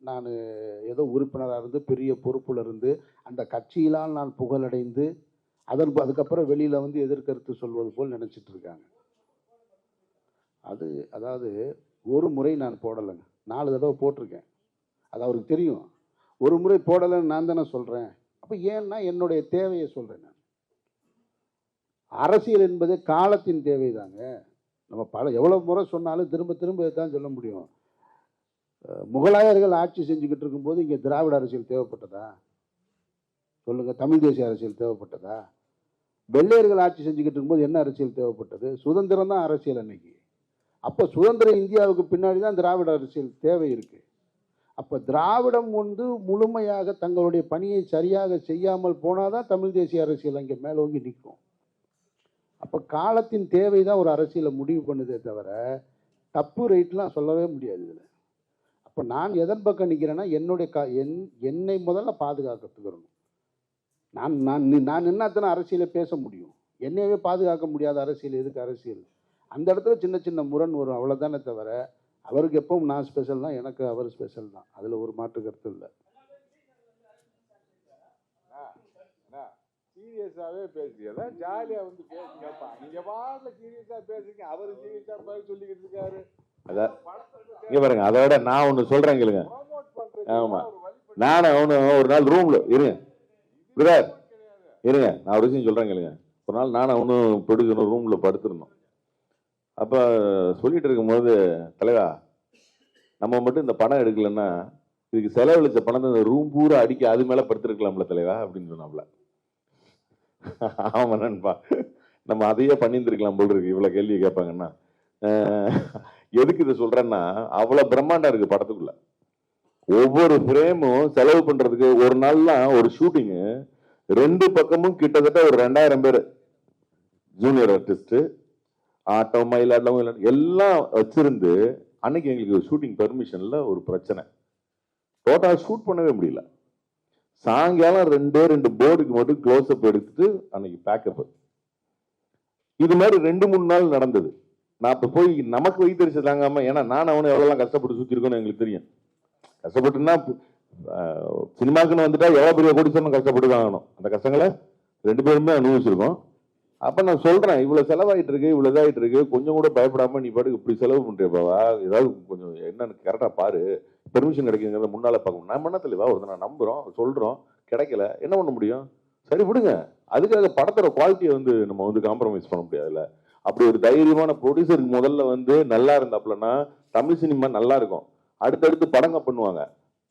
நான் ஏதோ உறுப்பினராக இருந்து, பெரிய பொறுப்பில் இருந்து, அந்த கட்சியிலால் நான் புகழடைந்து அதுக்கப்புறம் வெளியில் வந்து எதிர்கருத்து சொல்வது போல் நினச்சிட்டு இருக்காங்க. அதாவது ஒரு முறை நான் போடலைங்க, 4 தடவை போட்டிருக்கேன். அது அவருக்கு தெரியும். ஒரு முறை போடலைன்னு நான் தானே சொல்கிறேன். அப்போ ஏன்னா என்னுடைய தேவையை சொல்கிறேன் நான். அரசியல் என்பது காலத்தின் தேவைதாங்க. நம்ம எவ்வளோ முறை சொன்னாலும் திரும்ப திரும்ப தான் சொல்ல முடியும். முகலாயர்கள் ஆட்சி செஞ்சுக்கிட்டு இருக்கும்போது இங்கே திராவிட அரசியல் தேவைப்பட்டதா சொல்லுங்கள்? தமிழ் தேசிய அரசியல் தேவைப்பட்டதா? வெள்ளையர்கள் ஆட்சி செஞ்சுக்கிட்டு இருக்கும்போது என்ன அரசியல் தேவைப்பட்டது? சுதந்திரம் தான் அரசியல் அன்னைக்கு. அப்போ சுதந்திர இந்தியாவுக்கு பின்னாடி தான் திராவிட அரசியல் தேவை இருக்குது. அப்போ திராவிடம் முழுமையாக தங்களுடைய பணியை சரியாக செய்யாமல் போனால் தான் தமிழ் தேசிய அரசியல் அங்கே மேலோங்கி நிற்கும். அப்போ காலத்தின் தேவை தான் ஒரு அரசியலை முடிவு பண்ணுதே தவிர தப்பு ரைட்லாம் சொல்லவே முடியாது இதில். அப்போ நான் எதன் பக்கம் நிற்கிறேன்னா என்னுடைய என்னை முதல்ல பாதுகாக்கிறதுக்கு வரணும். நான் என்னத்தானே அரசியலை பேச முடியும்? என்னையவே பாதுகாக்க முடியாத அரசியல் எதுக்கு அரசியல்? அந்த இடத்துல சின்ன சின்ன முரண் வரும், அவ்வளோதானே தவிர அவருக்கு எப்பவும் நான் ஸ்பெஷல் தான், எனக்கு அவர் ஸ்பெஷல் தான். அதில் ஒரு மாற்று கருத்து இல்லை. சீரியஸாகவே பேசுகிறதா ஜாலியாக வந்து பேசுங்கப்பா. நீங்கள் பாட்டில் சீரியஸாக பேசுங்க, அவர் சீரியஸாக பதில் சொல்லிக்கிட்டு இருக்காரு. அதான் இங்கே பாருங்க, அதோட நான் ஒன்று சொல்கிறேன் கேளுங்க. ஆமாம், நானும் அவனு ஒரு நாள் ரூமில் இருங்க பிரதர் இருங்க, நான் ஒரு விஷயம் சொல்கிறேன் கேளுங்க. ஒரு நாள் நானும் அவனும் ப்ரொடியூசரும் ரூமில் படுத்திருந்தோம். அப்போ சொல்லிட்டு இருக்கும்போது, தலைவா நம்ம மட்டும் இந்த படம் எடுக்கலன்னா இதுக்கு செலவழிச்ச பணத்தை இந்த ரூம் பூரா அடிக்க அது மேலே படுத்துருக்கலாம்ல தலைவா அப்படின்னு சொன்னாப்ல. ஆமாம் நண்பா, நம்ம அதையே பண்ணியிருந்துருக்கலாம் போல் இருக்கு. இவ்வளோ கேள்வி கேட்பாங்கன்னா எதுக்கு இதை சொல்கிறேன்னா, அவ்வளோ பிரம்மாண்டம் இருக்குது படத்துக்குள்ள. ஒவ்வொரு ஃப்ரேமும் செலவு பண்ணுறதுக்கு ஒரு நாள்லாம் ஒரு ஷூட்டிங்கு 2 பக்கமும் கிட்டத்தட்ட ஒரு 2000 பேர் ஜூனியர் ஆர்டிஸ்ட்டு, ஆட்டம் மயிலாட்டம் எல்லாம் வச்சிருந்து அன்னைக்கு எங்களுக்கு ஷூட்டிங் பெர்மிஷன்ல ஒரு பிரச்சனை. டோட்டல் ஷூட் பண்ணவே முடியல. சாயங்காலம் 2 போர்டுக்கு மட்டும் க்ளோஸ் அப் எடுத்துட்டு அன்னைக்கு பேக்கப். இது மாதிரி 2-3 நாள் நடந்தது. நான் இப்போ போய் நமக்கு வைத்தறிச்சு தாங்காம, ஏன்னா நான் அவனை எவ்வளோலாம் கஷ்டப்பட்டு சுற்றிருக்கோன்னு எங்களுக்கு தெரியும். கஷ்டப்பட்டுன்னா சினிமாக்குன்னு வந்துட்டா எவ்வளோ பெரிய கோடீஸ்வரன் கஷ்டப்பட்டு தான் ஆகணும். அந்த கஷ்டங்களை 2 பேருமே அனுபவிச்சிருக்கோம். அப்போ நான் சொல்கிறேன், இவ்வளோ செலவாயிட்டு இருக்கு, இவ்வளோ இதாகிட்டு இருக்கு, கொஞ்சம் கூட பயப்படாமல் நீ பாட்டுக்கு இப்படி செலவு பண்ணுறியப்பாவா, ஏதாவது கொஞ்சம் என்னன்னு கரெக்டாக பாரு, பெர்மிஷன் கிடைக்குங்கிறத முன்னால் பார்க்கணும். நம்ம என்ன தெளிவா ஒரு நான் நம்புகிறோம், சொல்கிறோம், கிடைக்கல, என்ன பண்ண முடியும்? சரி விடுங்க. அதுக்காக படத்தோட குவாலிட்டியை வந்து நம்ம வந்து காம்ப்ரமைஸ் பண்ண முடியாதுல்ல. அப்படி ஒரு தைரியமான ப்ரொடியூசருக்கு முதல்ல வந்து நல்லா இருந்தாப்புலன்னா தமிழ் சினிமா நல்லா இருக்கும். அடுத்தடுத்து படங்க பண்ணுவாங்க.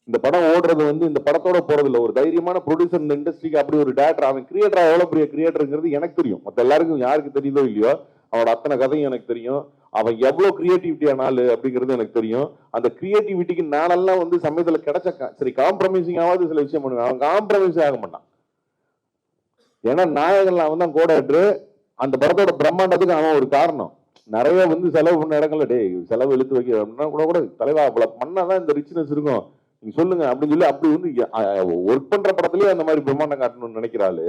இந்த படம் ஓடுறது வந்து இந்த படத்தோட போறது இல்லை. ஒரு தைரியமான ப்ரொடியூசர் இந்த இண்டஸ்ட்ரிக்கு அப்படி ஒரு டேரக்டர், அவன் கிரியேட்டரா எவ்வளவு பெரிய கிரியேட்டருங்கிறது எனக்கு தெரியும். மற்ற எல்லாருக்கும் யாருக்கு தெரியுதோ இல்லையோ அவனோட அத்தனை கதையும் எனக்கு தெரியும். அவன் எவ்வளவு கிரியேட்டிவிட்டியான ஆளு அப்படிங்கிறது எனக்கு தெரியும். அந்த கிரியேட்டிவிட்டிக்கு நானெல்லாம் வந்து சமயத்துல கிடைச்ச சரி காம்ப்ரமைசிங் ஆகாது சில விஷயம் பண்ணுவேன். அவன் காம்ப்ரமைஸ் ஆக மாட்டான். ஏன்னா நாயகன்ல அவன் தான் கோடாட்டு. அந்த படத்தோட பிரம்மாண்டத்துக்கு அவன் ஒரு காரணம். நிறைய வந்து செலவு பண்ண இடங்கள்ல டே செலவு இழுத்து வைக்க அப்படின்னா கூட தலைவா அவ்வளவு பண்ணாதான் இந்த ரிச்னஸ் இருக்கும், நீங்க சொல்லுங்க அப்படின்னு சொல்லி அப்படி வந்து ஒர்க் பண்ற படத்துலயும் அந்த மாதிரி பிரம்மாண்டம் காட்டணும்னு நினைக்கிறாரு.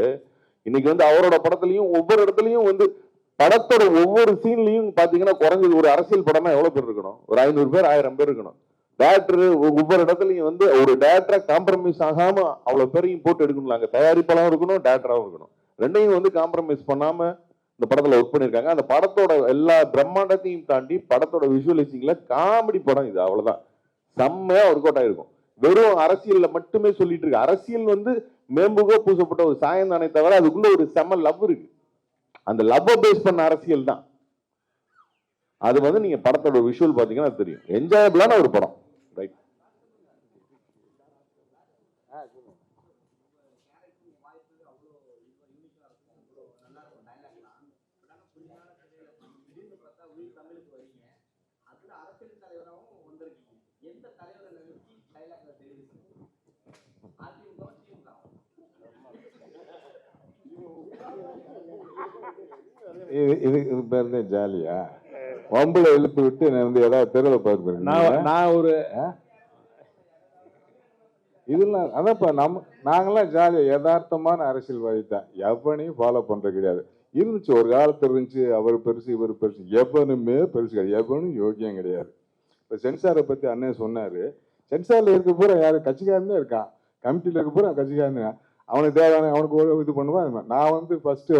இன்னைக்கு வந்து அவரோட படத்துலயும் ஒவ்வொரு இடத்துலயும் வந்து படத்தோட ஒவ்வொரு சீன்லயும் பாத்தீங்கன்னா குறைஞ்சது ஒரு அரசியல் படம்னா எவ்வளவு பேர் இருக்கணும்? ஒரு 500 பேர் 1000 பேர் இருக்கணும். டேரக்டர் ஒவ்வொரு இடத்துலயும் வந்து ஒரு டேரக்டரா காம்ப்ரமைஸ் ஆகாம அவ்வளவு பேரையும் போட்டு எடுக்கணும். அங்க தயாரிப்பாளரும் இருக்கணும், டேரக்டராகவும் இருக்கணும். ரெண்டையும் வந்து காம்ப்ரமைஸ் பண்ணாம இந்த படத்துல ஒர்க் பண்ணிருக்காங்க. அந்த படத்தோட எல்லா பிரம்மாண்டத்தையும் தாண்டி படத்தோட விஷுவலைசிங்ல காமெடி படம் இது. அவ்வளவுதான், செம்மையா ஒர்க் அவுட் ஆயிருக்கும். வெறும் அரசியல்ல மட்டுமே சொல்லிட்டு இருக்கு. அரசியல் வந்து மேம்புக பூசப்பட்ட ஒரு சாயம் தானே தவிர அதுக்குள்ள ஒரு செம்ம லவ் இருக்கு. அந்த லவ் பேஸ் பண்ண அரசியல் தான் அது. வந்து நீங்க படத்தோட விஷுவல் பாத்தீங்கன்னா தெரியும். என்ஜாயபிளான ஒரு படம். ரைட். இது பேர் தான் ஜாலியா வம்புல இழுத்து விட்டு நான் வந்து ஏதாவது தெருவில் பார்க்கிறேன். நான் ஒரு இதெல்லாம் அதான்ப்பா நாங்கெல்லாம் ஜாலியா யதார்த்தமான அரசியல்வாதி தான். எவனையும் ஃபாலோ பண்றது கிடையாது. இருந்துச்சு ஒரு காலத்துல இருந்துச்சு, அவர் பெருசு இவர் பெருசு, எவனுமே பெருசு கிடையாது, எவனும் யோகியம் கிடையாது. இப்போ சென்சாரை பத்தி அண்ணன் சொன்னாரு. சென்சார்ல இருக்க பூரா யாரு கட்சிக்காரனே இருக்கான், கமிட்டியில இருக்க பூரா கட்சிக்காரனு. அவனுக்கு தேவையான அவனுக்கு ஒரு இது பண்ணுவான். நான் வந்து ஃபர்ஸ்ட்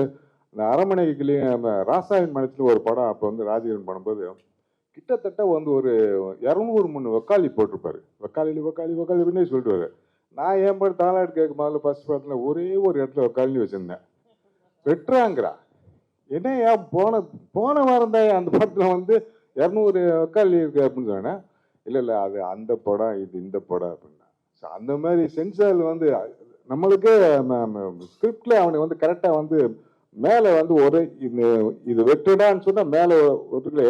இந்த அரண்மனைக்குள்ளேயே நம்ம ராசாயன் மனத்துல ஒரு படம் அப்போ வந்து ராஜீவன் பண்ணும்போது கிட்டத்தட்ட வந்து ஒரு 200-300 வக்காலி போட்டிருப்பாரு. வக்காலி வக்காலி வக்காலின்னே சொல்லிட்டு. நான் ஏன் படம் தாளாட்டு கேட்க முதல்ல ஃபர்ஸ்ட் படத்துல ஒரே ஒரு இடத்துல வக்காலின்னு வச்சிருந்தேன். வெட்டுறாங்கிறா என்ன ஏன் போன வாரம் தான் அந்த படத்துல வந்து 200 வக்காலி இருக்கு அப்படின்னு சொன்னேன். இல்லை அது அந்த படம் இது இந்த படம் அப்படின்னா. ஸோ அந்த மாதிரி சென்சார் வந்து நம்மளுக்கு ஸ்கிரிப்ட்ல அவனுக்கு வந்து கரெக்டா வந்து மேலே வந்து ஒரே இது வெட்டுடான்னு சொன்னால் மேலே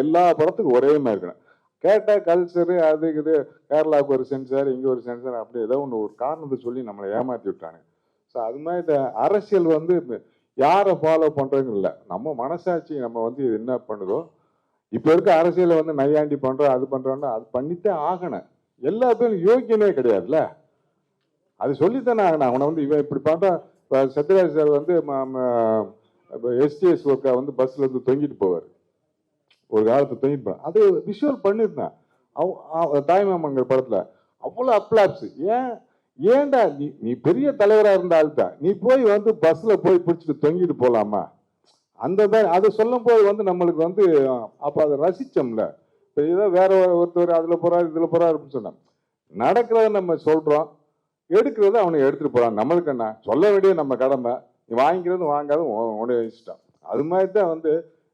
எல்லா படத்துக்கும் ஒரே மாதிரி இருக்கணும். கேட்டால் கல்ச்சரு அது இது கேரளாவுக்கு ஒரு சென்சார் இங்கே ஒரு சென்சார் அப்படி ஏதோ ஒன்று ஒரு காரணத்தை சொல்லி நம்மளை ஏமாற்றி விட்டாங்க. ஸோ அது மாதிரி இந்த அரசியல் வந்து யாரை ஃபாலோ பண்றதுன்னு இல்லை. நம்ம மனசாட்சி நம்ம வந்து என்ன பண்ணுதோ, இப்ப இருக்க அரசியல வந்து நையாண்டி பண்றோம் அது பண்றோம்னா அது பண்ணித்தே ஆகணும். எல்லா பேரும் யோக்கியனே கிடையாதுல்ல, அது சொல்லித்தானே ஆகணும். அவனை வந்து இவன் இப்படி பண்றான். இப்போ சத்யராஜ் சார் வந்து எஸ்டிஎஸ் ஒர்க்கை வந்து பஸ்ல இருந்து தொங்கிட்டு போவார், ஒரு காலத்தை தொங்கிட்டு போவார். அது விஷுவல் பண்ணியிருந்தான் தாய்மாமங்கிற படத்துல. அவ்வளோ அப்ளாப்ஸ். ஏன்டா நீ பெரிய தலைவரா இருந்தால்தான் நீ போய் வந்து பஸ்ல போய் பிடிச்சிட்டு தொங்கிட்டு போலாமா? அந்த அதை சொல்லும் போது வந்து நம்மளுக்கு வந்து அப்ப அதை ரசிச்சோம்ல. இப்போ ஏதோ வேற ஒருத்தர் அதுல போறாரு இதுல போறாரு அப்படின்னு சொன்னாங்க. நடக்கிறத நம்ம சொல்றோம், எடுக்கிறத அவனை எடுத்துட்டு போறான். நம்மளுக்கு என்ன சொல்ல வேண்டிய நம்ம கடமை. நீ வாங்கிக்கிறது வாங்காத உடைய இஷ்டம். அது மாதிரி தான் வந்து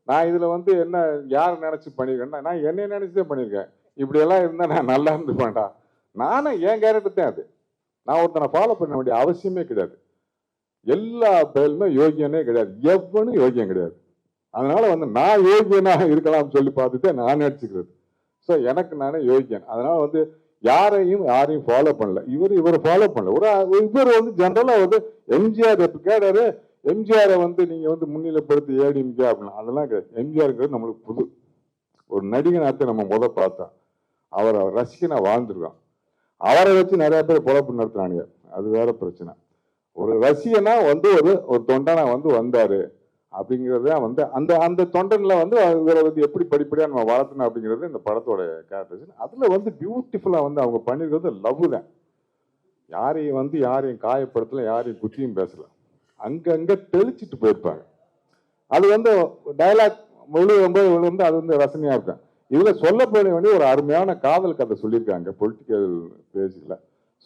நான் இதுல வந்து என்ன யாரை நினைச்சு பண்ணிருக்கேன்னா, நான் என்னைய நினைச்சுதான் பண்ணியிருக்கேன். இப்படி எல்லாம் இருந்தா நான் நல்லா இருந்து வேண்டாம். நானும் என் கேரக்டர் தான் அது. நான் ஒருத்தனை ஃபாலோ பண்ண வேண்டிய அவசியமே கிடையாது. எல்லா பேருமே யோகியனே கிடையாது, எவனும் யோகியம் கிடையாது. அதனால வந்து நான் யோகியனாக இருக்கலாம்னு சொல்லி பார்த்துட்டு நான் நடிச்சுக்கிறது. ஸோ எனக்கு நானே யோகியன். அதனால வந்து யாரையும் ஃபாலோ பண்ணல. இவரை ஃபாலோ பண்ணல. இவர் வந்து ஜெனரலா வந்து எம்ஜிஆர் கேட்டாரு, எம்ஜிஆரை வந்து நீங்க வந்து முன்னிலைப்படுத்தி ஏடிஎம்கே அப்படின்னா அதெல்லாம் கிடையாது. எம்ஜிஆருங்கிறது நம்மளுக்கு புது ஒரு நடிகனாத்தை நம்ம பார்த்தோம். அவரை ரசிகனா வாழ்ந்துருக்கோம். அவரை வச்சு நிறைய பேர் பொழப்பு நடத்துறானுங்க, அது வேற பிரச்சனை. ஒரு ரசிகனா வந்து ஒரு தொண்டனா வந்து வந்தாரு அப்படிங்கிறத வந்து அந்த தொண்டன்ல வந்து இவரை வந்து எப்படி படிப்படியா நம்ம வளர்த்தணும் அப்படிங்கிறது இந்த படத்தோட கேரக்டர்ஸ். அதுல வந்து பியூட்டிஃபுல்லா வந்து அவங்க பண்ணிருக்கிறது லவ் தான். யாரையும் காயப்படுத்தல, யாரையும் குத்தியும் பேசல. அங்கங்க தெளிச்சிட்டு போயிருப்பாங்க. அது வந்து டைலாக் வந்து அது வந்து ரசனையா இருக்கும். இதுல சொல்லப்பட வேண்டிய ஒரு அருமையான காதல் கதை சொல்லியிருக்காங்க பொலிட்டிக்கல் பேஜ்ல.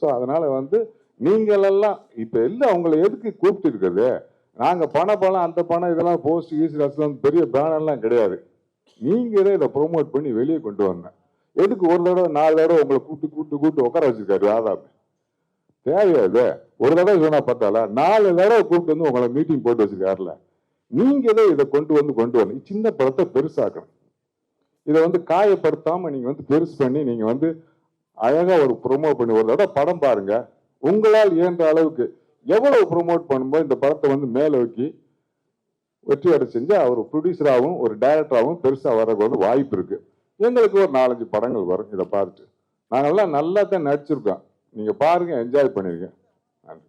ஸோ அதனால வந்து நீங்களெல்லாம் இப்ப எல்லாம் அவங்களை எதுக்கு கூப்பிட்டு இருக்கிறது? நாங்க பணம் அந்த பணம் இதெல்லாம் போஸ்ட் ஈஸ்ட் பெரிய பேனர்லாம் கிடையாது. நீங்களே இதை ப்ரொமோட் பண்ணி வெளியே கொண்டு வந்தேன். எதுக்கு ஒரு தடவை 4 தடவை உங்களை கூப்பிட்டு உட்கார வச்சிருக்காரு ஆதாம்? தேவையாது. ஒரு தடவை சொன்னா பார்த்தால 4 தடவை கூப்பிட்டு வந்து உங்களை மீட்டிங் போட்டு வச்சிருக்காருல. நீங்களே இதை கொண்டு வந்து சின்ன படத்தை பெருசாக்கணும். இதை வந்து காயப்படுத்தாம நீங்க வந்து பெருசு பண்ணி நீங்க வந்து அழகா ஒரு ப்ரொமோட் பண்ணி ஒரு தடவை படம் பாருங்க. உங்களால் இயன்ற அளவுக்கு எவ்வளவு ப்ரொமோட் பண்ணும்போது இந்த படத்தை வந்து மேல வைக்கி வெற்றி அடை செஞ்சா ஒரு ப்ரொடியூசராகவும் ஒரு டைரக்டராகவும் பெருசா வர்றதுக்கு வந்து வாய்ப்பு இருக்கு. எங்களுக்கு ஒரு 4-5 படங்கள் வரும். இதை பார்த்துட்டு நாங்கெல்லாம் நல்லா தான் நடிச்சிருக்கோம். நீங்க பாருங்க, என்ஜாய் பண்ணிருக்கேன். நன்றி.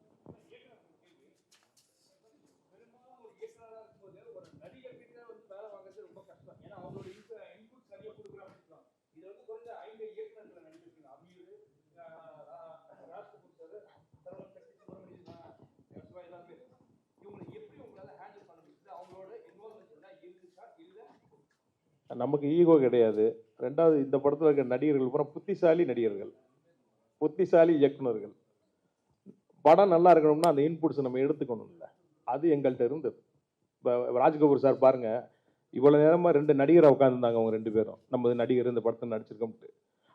நமக்கு ஈகோ கிடையாது. ரெண்டாவது, இந்த படத்தில் இருக்க நடிகர்கள் பூரா புத்திசாலி நடிகர்கள், புத்திசாலி இயக்குனர்கள். படம் நல்லா இருக்கணும்னா அந்த இன்புட்ஸ் நம்ம எடுத்துக்கணும். இல்லை, அது எங்கள்கிட்ட இருந்தது. இப்போ ராஜ்கபூர் சார் பாருங்க, இவ்வளோ நேரமாக 2 நடிகரை உட்காந்துருந்தாங்க. அவங்க 2 பேரும் நம்ம நடிகர் இந்த படத்தை நடிச்சிருக்கோம்ட்டு.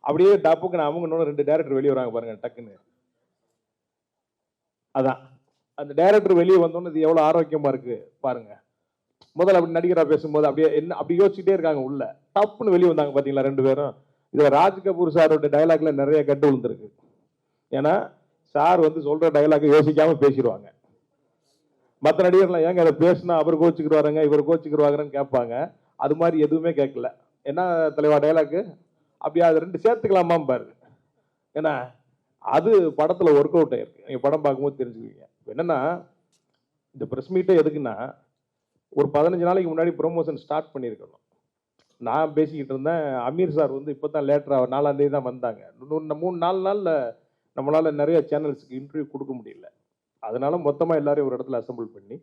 அப்படியே டப்புக்குன்னு அவங்க 2 டேரக்டர் வெளியே வராங்க பாருங்க டக்குன்னு. அதான் அந்த டேரக்டர் வெளியே வந்தோன்னு இது எவ்வளோ ஆரோக்கியமா இருக்கு பாருங்க. முதல்ல அப்படி நடிகரா பேசும்போது அப்படியே என்ன அப்படி யோசிச்சுட்டே இருக்காங்க, உள்ள டப்புன்னு வெளியே வந்தாங்க பாத்தீங்களா 2 பேரும். இதுல ராஜ்கபூர் சாரோட டைலாக்ல நிறைய கட்டு விழுந்திருக்கு. ஏன்னா சார் வந்து சொல்ற டைலாக் யோசிக்காம பேசிடுவாங்க. மற்ற நடிகர்லாம் ஏங்க அதை பேசினா அவர் கோச்சுக்குருவாருங்க இவர் கோச்சுக்குருவாங்கன்னு கேட்பாங்க. அது மாதிரி எதுவுமே கேட்கல. என்ன தலைவா டைலாக்கு அப்படியா, அது 2 சேர்த்துக்கலாமா பாரு. ஏன்னா அது படத்துல ஒர்க் அவுட் ஆயிருக்கு. நீங்க படம் பார்க்கும்போது தெரிஞ்சுக்குவீங்க. என்னன்னா இந்த பிரஸ் மீட்டே எதுக்குன்னா, ஒரு 15 நாளைக்கு முன்னாடி ப்ரொமோஷன் ஸ்டார்ட் பண்ணியிருக்கணும். நான் பேசிக்கிட்டு இருந்தேன். அமீர் சார் வந்து இப்போ தான் லேட்டராக 4ஆம் தேதி தான் வந்தாங்க. 3-4 நாளில் நம்மளால் நிறைய சேனல்ஸுக்கு இன்டர்வியூ கொடுக்க முடியல. அதனால மொத்தமாக எல்லாரையும் ஒரு இடத்துல அசம்பிள் பண்ணி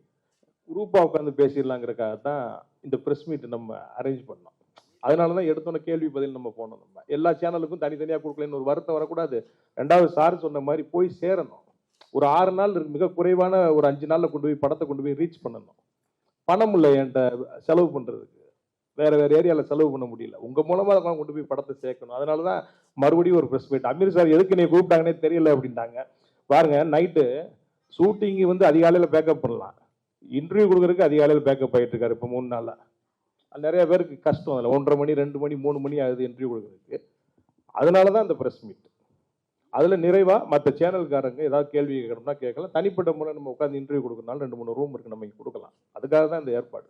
குரூப்பாக உட்காந்து பேசிடலாங்கிறக்காக தான் இந்த ப்ரெஸ் மீட் நம்ம அரேஞ்ச் பண்ணோம். அதனால தான் எடுத்தோன்னே கேள்வி பதில் நம்ம போனோம். நம்ம எல்லா சேனலுக்கும் தனித்தனியாக கொடுக்கலன்னு ஒரு வருத்தம் வரக்கூடாது. ரெண்டாவது, சார் சொன்ன மாதிரி போய் சேரணும். ஒரு 6 நாள் மிக குறைவான ஒரு 5 நாளில் கொண்டு போய் படத்தை கொண்டு போய் ரீச் பண்ணணும். பணம் இல்லை என்கிட்ட செலவு பண்ணுறதுக்கு. வேற ஏரியாவில் செலவு பண்ண முடியல. உங்கள் மூலமாக கொண்டு போய் படத்தை சேர்க்கணும். அதனால தான் மறுபடியும் ஒரு ப்ரெஸ் மீட். அமீர் சார் எதுக்கு நீ கூப்பிட்டாங்கன்னே தெரியல அப்படின்ட்டாங்க. பாருங்க, நைட்டு ஷூட்டிங்கு வந்து அதிகாலையில் பேக்கப் பண்ணலாம், இன்டர்வியூ கொடுக்குறதுக்கு அதிகாலையில் பேக்கப் ஆகிட்டு இருக்காரு. இப்போ 3 நாளாக நிறைய பேருக்கு கஷ்டம். அதில் 1:30 மணி 2 மணி 3 மணி ஆகுது இன்டர்வியூ கொடுக்குறதுக்கு. அதனால தான் இந்த ப்ரெஸ் மீட். அதில் நிறைவாக மற்ற சேனல்காரங்க ஏதாவது கேள்வி கேட்கணும்னா கேட்கலாம். தனிப்பட்ட முறை நம்ம உட்காந்து இன்டர்வியூ கொடுக்கறனால 2-3 ரூம் இருக்குது, நம்ம இங்கே கொடுக்கலாம். அதுக்காக தான் இந்த ஏற்பாடு.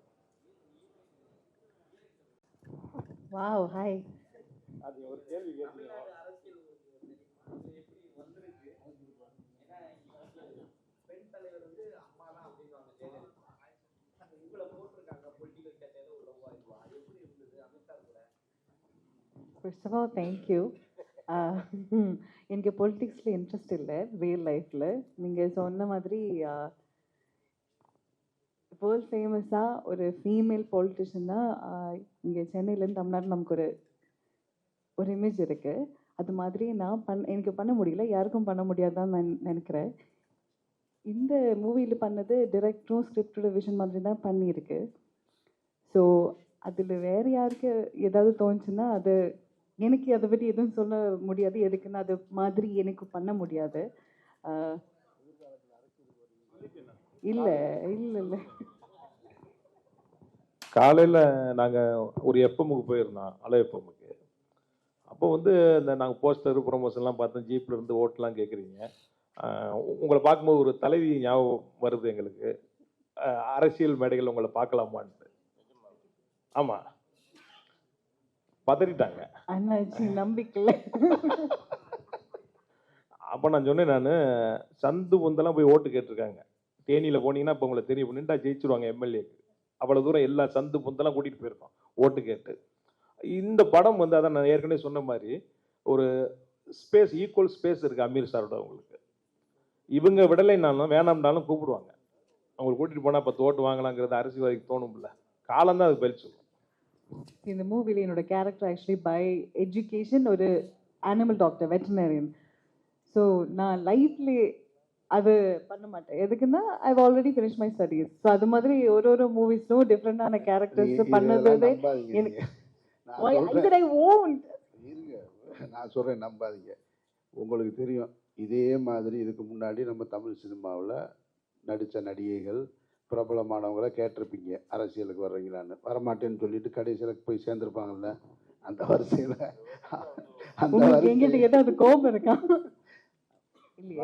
Wow, hi. அது ஒரு கேள்வி கேட்டீங்க. First of all thank you. எனக்கு பொலிட்டிக்ஸில் இன்ட்ரெஸ்ட் இல்லை ரியல் லைஃப்பில். நீங்கள் சொன்ன மாதிரி வேர்ல்ட் ஃபேமஸாக ஒரு ஃபீமேல் பொலிட்டிஷியன் தான் இங்கே சென்னையிலேருந்து தமிழ்நாடு நமக்கு ஒரு இமேஜ் இருக்குது. அது மாதிரி எனக்கு பண்ண முடியல, யாருக்கும் பண்ண முடியாதான்னு நான் நினைக்கிறேன். இந்த மூவியில் பண்ணது டிரெக்டரும் ஸ்கிரிப்டோட விஷன் மாதிரி தான் பண்ணியிருக்கு. ஸோ அதில் வேறு யாருக்கு ஏதாவது தோணுச்சுன்னா அது எனக்கு அதை பற்றி எதுவும் சொல்ல முடியாது. எதுக்குன்னா அது மாதிரி எனக்கு பண்ண முடியாது. இல்லை இல்லை இல்லை காலையில் நாங்கள் ஒரு எஃப்எம்முக்கு போயிருந்தோம், அலை எஃப்எம்முக்கு. அப்போ வந்து இந்த நாங்கள் போஸ்டர் ப்ரொமோஷன்லாம் பார்த்தோம், ஜீப்பில் இருந்து ஓட்டெலாம் கேட்குறீங்க. உங்களை பார்க்கும்போது ஒரு தலைவி ஞாபகம் வருது எங்களுக்கு. அரசியல் மேடைகள் உங்களை பார்க்கலாமான்ட்டு. ஆமாம், பதறிட்டாங்க. அண்ணாச்சி நம்பிக்கல. அப்போ நான் சொன்னேன், நான் சந்து பொந்தெல்லாம் போய் ஓட்டு கேட்டிருக்காங்க. தேனியில் போனீங்கன்னா இப்போ உங்களை தெரியும், நின்றா ஜெயிச்சிருவாங்க எம்எல்ஏக்கு. அவ்வளோ தூரம் எல்லா சந்து பொந்தெல்லாம் கூட்டிகிட்டு போயிருக்கோம் ஓட்டு கேட்டு. இந்த படம் வந்து அதான் நான் ஏற்கனவே சொன்ன மாதிரி ஒரு ஸ்பேஸ், ஈக்குவல் ஸ்பேஸ் இருக்குது அமீர் சாரோட. அவங்களுக்கு இவங்க விடலைன்னாலும் வேணாம்னாலும் கூப்பிடுவாங்க. அவங்களுக்கு கூட்டிகிட்டு போனால் 10 ஓட்டு வாங்கலாங்கிறது அரசியல்வாதிக்கு தோணும்ல. காலம் தான் அதுக்கு பதில் சொல்லும். இந்த மூவியில் என்னோட கேரக்டர் ஆக்சுவலி பை எஜுகேஷன் ஒரு அனிமல் டாக்டர், வெட்டினரியன். ஸோ நான் லைஃப்ல அது பண்ண மாட்டேன். எதுக்குன்னா I already finish my studies. So அது மாதிரி ஒரு மூவிஸ்லும் டிஃப்ரெண்டான கேரக்டர்ஸ் பண்ணது எனக்கு நான் சொல்கிறேன், நம்பாதீங்க. உங்களுக்கு தெரியும், இதே மாதிரி இதுக்கு முன்னாடி நம்ம தமிழ் சினிமாவில் நடித்த நடிகைகள் பிரபலமானவங்கள கேட்டிருப்பீங்க, அரசியலுக்கு வர்றீங்களான்னு. வரமாட்டேன்னு சொல்லிட்டு கடைசியில் போய் சேர்ந்துருப்பாங்கல்ல. அந்த வரிசையில் எங்கிட்ட ஏதாவது கோபம் இருக்கா?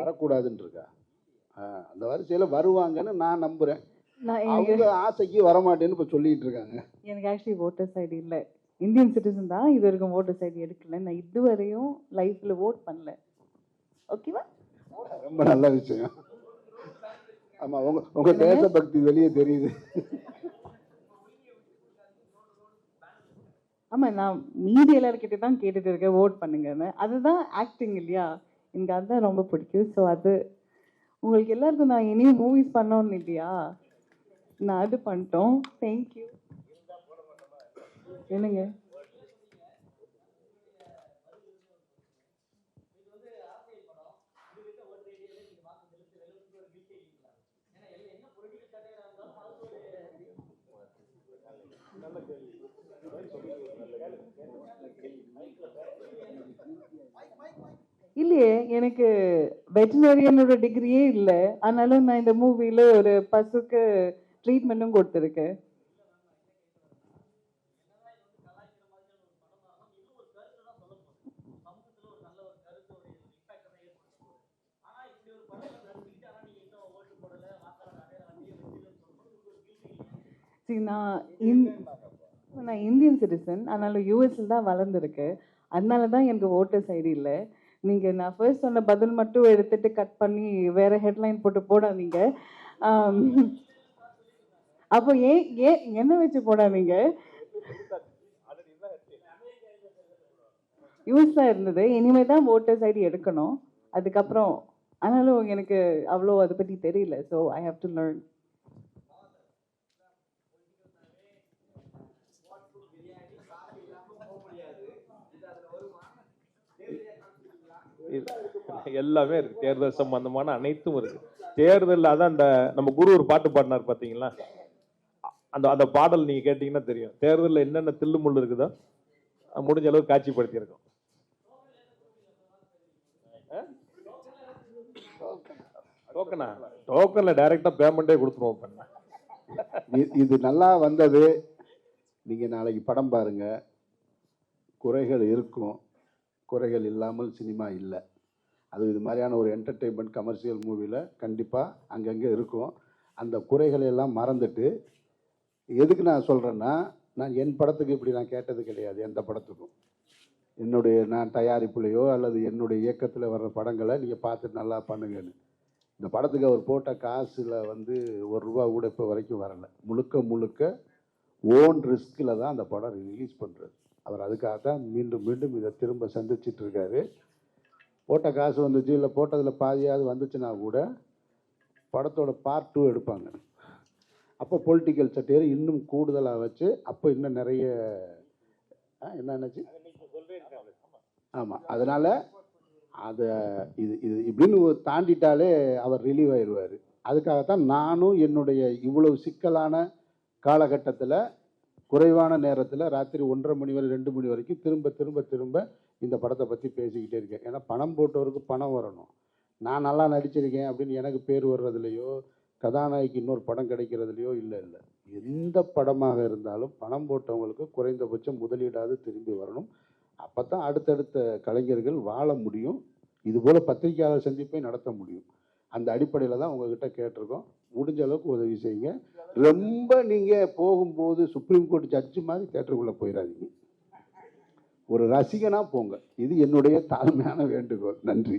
வரக்கூடாதுன்னு இருக்கா? அந்த வரிசையில் வருவாங்கன்னு நான் நம்புகிறேன். அவங்க ஆசைக்கு வரமாட்டேன்னு இப்போ சொல்லிட்டு இருக்காங்க. எனக்கு ஆக்சுவலி ஓட்டர்ஸ் ஐடி இல்லை, இந்தியன் சிட்டிசன் தான். இது வரைக்கும் ஓட்டர்ஸ் ஐடி எடுக்கல. நான் இதுவரையும் லைஃப்பில் ஓட் பண்ணல. ஓகேவா? ரொம்ப நல்ல விஷயம். ஆமாம், உங்க தேசபக்தி வெளியே தெரியுது. ஆமாம், நான் மீதி எல்லாருக்கிட்ட தான் கேட்டுட்டு இருக்கேன் ஓட் பண்ணுங்கன்னு. அதுதான் ஆக்டிங் இல்லையா? எனக்கு அதுதான் ரொம்ப பிடிக்கும். ஸோ அது உங்களுக்கு எல்லாருக்கும் நான் இனியும் மூவிஸ் பண்ணோன்னு இல்லையா, நான் அது பண்ணிட்டோம். தேங்க்யூ. என்னங்க இல்லையே, எனக்கு வெட்டினரியனோட டிகிரியே இல்லை. ஆனாலும் நான் இந்த மூவியில் ஒரு பசுக்கு ட்ரீட்மெண்ட்டும் கொடுத்துருக்கேன். நான் இந்தியன் சிட்டிசன், ஆனாலும் யூஎஸ்ல தான் வளர்ந்துருக்கு. அதனால தான் எனக்கு ஓட்டர்ஸ் ஐடி இல்லை. நீங்கள் நான் ஃபர்ஸ்ட் சொன்ன பதில் மட்டும் எடுத்துட்டு கட் பண்ணி வேற ஹெட்லைன் போட்டு போடாதீங்க. அப்போ ஏன் என்ன வச்சு போடாதீங்க? யூஎஸ்ல இருந்தது, இனிமேல் தான் ஓட்டர்ஸ் ஐடி எடுக்கணும். அதுக்கப்புறம் ஆனாலும் எனக்கு அவ்வளோ அதை பற்றி தெரியல. So I have to learn. எல்லாமே இருக்கு, தேர்தல் சம்பந்தமான அனைத்தும் இருக்கு. தேர்தல் அதான் அந்த நம்ம குரு ஒரு பாட்டு பாடினார் பார்த்தீங்களா, அந்த பாடல் நீங்க கேட்டீங்கன்னா தெரியும். தேர்தலில் என்னென்ன தில்லு முள்ளு இருக்குதோ முடிஞ்ச அளவுக்கு காட்சிப்படுத்தி இருக்கோம். டோக்கன்ல டைரக்டா பேமெண்டே கொடுத்துருவோம். பண்ண இது நல்லா வந்தது. நீங்க நாளைக்கு படம் பாருங்க, குறைகள் இருக்கும், குறைகள் இல்லாமல் சினிமா இல்லை. அது இது மாதிரியான ஒரு என்டர்டெயின்மெண்ட் கமர்ஷியல் மூவியில் கண்டிப்பாக அங்கங்கே இருக்கும். அந்த குறைகளை எல்லாம் மறந்துட்டு, எதுக்கு நான் சொல்கிறேன்னா, நான் என் படத்துக்கு இப்படி நான் கேட்டது கிடையாது. எந்த படத்துக்கும் நான் தயாரிப்புலையோ அல்லது என்னுடைய இயக்கத்தில் வர்ற படங்களை நீங்கள் பார்த்துட்டு நல்லா பண்ணுங்கன்னு. இந்த படத்துக்கு அவர் போட்ட காசில் வந்து ₹1 கூட இப்போ வரைக்கும் வரலை. முழுக்க முழுக்க ஓன் ரிஸ்கில் தான் அந்த படம் ரிலீஸ் பண்ணுறது. அவர் அதுக்காக தான் மீண்டும் மீண்டும் இதை திரும்ப சந்திச்சிட்டு இருக்காரு. போட்ட காசு வந்துச்சு, இல்லை போட்டதில் பாதியாவது வந்துச்சுன்னா கூட படத்தோட பார்ட் 2 எடுப்பாங்க. அப்போ பொலிட்டிக்கல் சட்டையர் இன்னும் கூடுதலாக வச்சு, அப்போ இன்னும் நிறைய என்னச்சு ஆமாம். அதனால் அதை இது இது இப்படின்னு தாண்டிட்டாலே அவர் ரிலீவ் ஆயிடுவார். அதுக்காகத்தான் நானும் என்னுடைய இவ்வளவு சிக்கலான காலகட்டத்தில் குறைவான நேரத்தில் ராத்திரி 1:30 மணி வரை 2 மணி வரைக்கும் திரும்ப திரும்ப திரும்ப இந்த படத்தை பற்றி பேசிக்கிட்டே இருக்கேன். ஏன்னா பணம் போட்டவருக்கு பணம் வரணும். நான் நல்லா நடிச்சிருக்கேன் அப்படின்னு எனக்கு பேர் வர்றதுலையோ, கதாநாயகி இன்னொரு படம் கிடைக்கிறதுலையோ இல்லை. எந்த படமாக இருந்தாலும் பணம் போட்டவங்களுக்கு குறைந்தபட்சம் முதலீடாவது திரும்பி வரணும். அப்போ தான் அடுத்தடுத்த கலைஞர்கள் வாழ முடியும். இதுபோல் பத்திரிகையாளர் சந்திப்பை நடத்த முடியும். அந்த அடிப்படையில் தான் உங்ககிட்ட கேட்டிருக்கோம். முடிஞ்ச அளவுக்கு உதவி செய்யுங்க. ரொம்ப நீங்கள் போகும்போது சுப்ரீம் கோர்ட் ஜட்ஜு மாதிரி தேட்டருக்குள்ளே போயிடாதீங்க. ஒரு ரசிகனாக போங்க. இது என்னுடைய தாழ்மையான வேண்டுகோள். நன்றி.